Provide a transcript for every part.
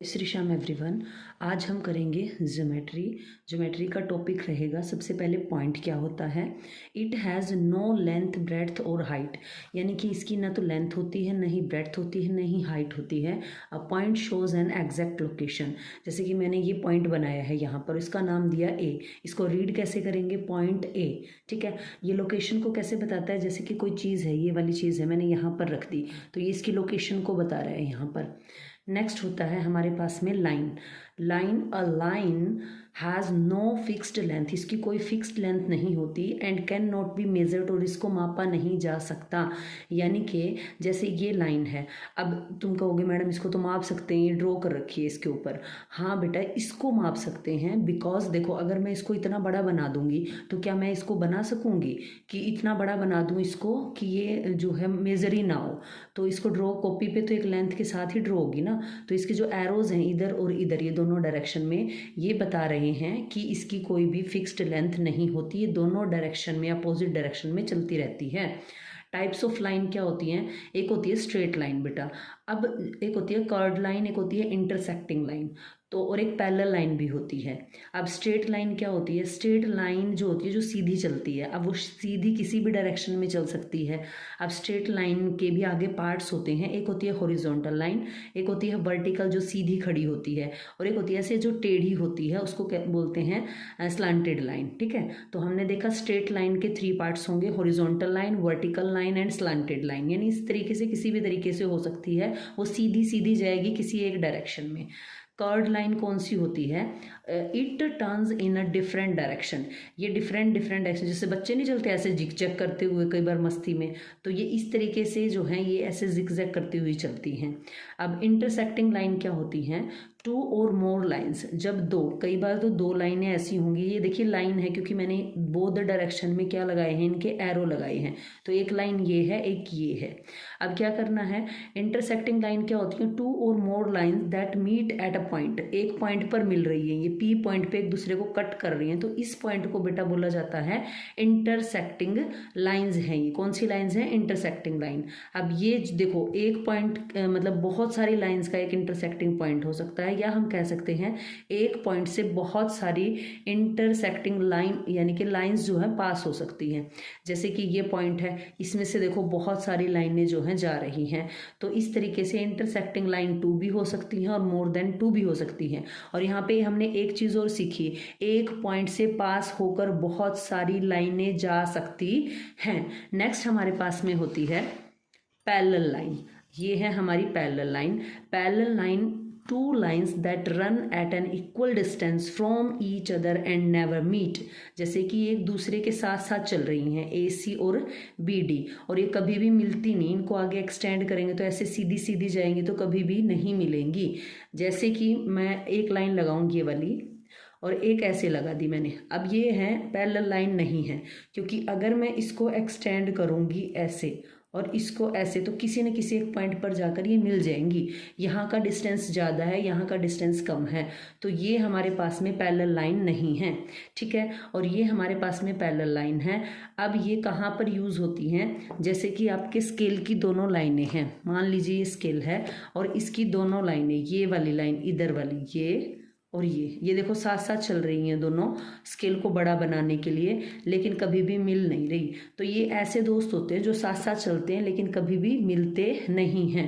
Shri Shyam everyone. आज हम करेंगे ज्योमेट्री का टॉपिक रहेगा। सबसे पहले पॉइंट क्या होता है। It has no length breadth और हाइट, यानी कि इसकी ना तो लेंथ होती है, ना ही ब्रेड्थ होती है, ना ही हाइट होती है। A point shows an exact location. जैसे कि मैंने ये पॉइंट बनाया है यहाँ पर, इसका नाम दिया ए। इसको रीड कैसे करेंगे, पॉइंट ए। ठीक है, ये लोकेशन को कैसे बताता है, जैसे कि कोई चीज़ है, ये वाली चीज़ है, मैंने यहाँ पर रख दी तो ये इसकी लोकेशन को बता रहा है यहाँ पर। नेक्स्ट होता है हमारे पास में line. A line has no fixed length, इसकी कोई फिक्स्ड लेंथ नहीं होती। And can not be measured, और इसको मापा नहीं जा सकता। यानी कि जैसे ये लाइन है, अब तुम कहोगे मैडम इसको तो माप सकते हैं, ये ड्रॉ कर रखी है इसके ऊपर। हाँ बेटा, इसको माप सकते हैं, बिकॉज देखो अगर मैं इसको इतना बड़ा बना दूंगी तो क्या मैं इसको बना सकूंगी कि इतना बड़ा बना दूं इसको कि ये जो है मेजर ही ना हो। तो इसको ड्रॉ कॉपी पे तो एक लेंथ के साथ ही ड्रॉ होगी ना। तो इसके जो एरोज हैं इधर और इधर, ये दोनों डायरेक्शन में, ये बता रहे हैं कि इसकी कोई भी फिक्स्ड लेंथ नहीं होती, ये दोनों डायरेक्शन में अपोजिट डायरेक्शन में चलती रहती है। टाइप्स ऑफ लाइन क्या होती हैं, एक होती है स्ट्रेट लाइन बेटा, अब एक होती है कर्व्ड लाइन, एक होती है इंटरसेक्टिंग लाइन, तो और एक पैरेलल लाइन भी होती है। अब स्ट्रेट लाइन क्या होती है, स्ट्रेट लाइन जो होती है जो सीधी चलती है, अब वो सीधी किसी भी डायरेक्शन में चल सकती है। अब स्ट्रेट लाइन के भी आगे पार्ट्स होते हैं, एक होती है हॉरिजॉन्टल लाइन, एक होती है वर्टिकल जो सीधी खड़ी होती है, और एक होती है ऐसे जो टेढ़ी होती है, उसको क्या बोलते हैं, स्लांटेड लाइन। ठीक है, तो हमने देखा स्ट्रेट लाइन के 3 पार्ट्स होंगे, horizontal line, vertical line and slanted line. यानी इस तरीके से किसी भी तरीके से हो सकती है, वो सीधी सीधी जाएगी किसी एक डायरेक्शन में। कर्व्ड लाइन कौन सी होती है, it turns in a different direction, ये डिफरेंट डायरेक्शन, जैसे बच्चे नहीं चलते ऐसे जिगजैग करते हुए कई बार मस्ती में, तो ये इस तरीके से जो है ये ऐसे जिगजैग करती हुई चलती हैं। अब इंटरसेक्टिंग लाइन क्या होती हैं, 2 और मोर लाइन्स, जब दो, कई बार तो 2 लाइनें ऐसी होंगी, ये देखिए लाइन है क्योंकि मैंने बोथ डायरेक्शन में क्या लगाए हैं, इनके एरो लगाए हैं, तो एक लाइन ये है, एक ये है। अब क्या करना है, इंटरसेक्टिंग लाइन क्या होती है, 2 और more lines that meet at a point, एक पॉइंट पर मिल रही है, ये पी पॉइंट पे एक दूसरे को कट कर रही हैं, तो इस पॉइंट को बेटा बोला जाता है इंटरसेक्टिंग लाइंस हैं। ये कौन सी लाइंस हैं, इंटरसेक्टिंग लाइन। अब ये देखो एक पॉइंट मतलब बहुत सारी लाइंस का एक इंटरसेक्टिंग पॉइंट हो सकता है, या हम कह सकते हैं एक पॉइंट से बहुत सारी इंटरसेक्टिंग लाइन यानी कि लाइंस जो है पास हो सकती हैं। जैसे कि ये पॉइंट है, इसमें से देखो बहुत सारी लाइनें जो हैं जा रही हैं, तो इस तरीके से इंटरसेक्टिंग लाइन 2 भी हो सकती हैं और मोर देन 2 भी हो सकती हैं। और यहाँ पे हमने एक चीज़ और सीखी, एक पॉइंट से पास होकर बहुत सारी लाइनें जा सकती हैं। नेक्स्ट हमारे पास में होती है पैरेलल लाइन, ये है हमारी parallel line 2 lines that run at an equal distance from each other and never meet, जैसे कि एक दूसरे के साथ साथ चल रही हैं, AC और BD, और ये कभी भी मिलती नहीं, इनको आगे एक्सटेंड करेंगे तो ऐसे सीधी सीधी जाएंगी तो कभी भी नहीं मिलेंगी। जैसे कि मैं एक लाइन लगाऊंगी ये वाली और एक ऐसे लगा दी मैंने, अब ये है पैरेलल लाइन नहीं है, क्योंकि अगर मैं इसको एक्सटेंड करूंगी ऐसे और इसको ऐसे, तो किसी न किसी एक पॉइंट पर जाकर ये मिल जाएंगी। यहाँ का डिस्टेंस ज़्यादा है, यहाँ का डिस्टेंस कम है, तो ये हमारे पास में पैरेलल लाइन नहीं है। ठीक है, और ये हमारे पास में पैरेलल लाइन है। अब ये कहाँ पर यूज़ होती हैं, जैसे कि आपके स्केल की दोनों लाइनें हैं, मान लीजिए ये स्केल है और इसकी दोनों लाइनें, ये वाली लाइन इधर वाली, ये और ये देखो साथ साथ चल रही हैं दोनों स्केल को बड़ा बनाने के लिए, लेकिन कभी भी मिल नहीं रही। तो ये ऐसे दोस्त होते हैं जो साथ साथ चलते हैं लेकिन कभी भी मिलते नहीं हैं।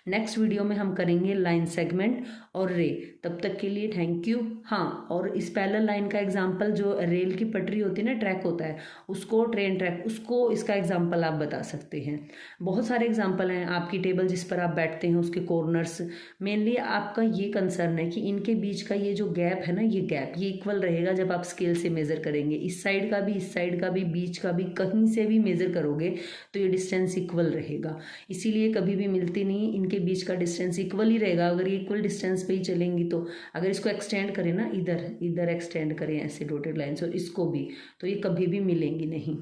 नेक्स्ट वीडियो में हम करेंगे लाइन सेगमेंट और रे। तब तक के लिए थैंक यू। हाँ, और इस पैरेलल लाइन का एग्जाम्पल जो रेल की पटरी होती है ना, ट्रैक होता है उसको, ट्रेन ट्रैक, उसको इसका एग्जाम्पल आप बता सकते हैं। बहुत सारे एग्जाम्पल हैं, आपकी टेबल जिस पर आप बैठते हैं उसके कॉर्नर्स, मेनली आपका ये कंसर्न है कि इनके बीच का ये जो गैप है ना, ये गैप ये इक्वल रहेगा जब आप स्केल से मेजर करेंगे, इस साइड का भी, इस साइड का भी, बीच का भी, कहीं से भी मेजर करोगे तो ये डिस्टेंस इक्वल रहेगा। इसीलिए कभी भी मिलती नहीं, इनके बीच का डिस्टेंस इक्वल ही रहेगा अगर ये इक्वल डिस्टेंस पे ही चलेंगी तो। अगर इसको एक्सटेंड करें ना, इधर एक्सटेंड करें ऐसे डॉटेड लाइन्स और इसको भी, तो ये कभी भी मिलेंगी नहीं।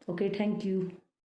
Okay, thank you.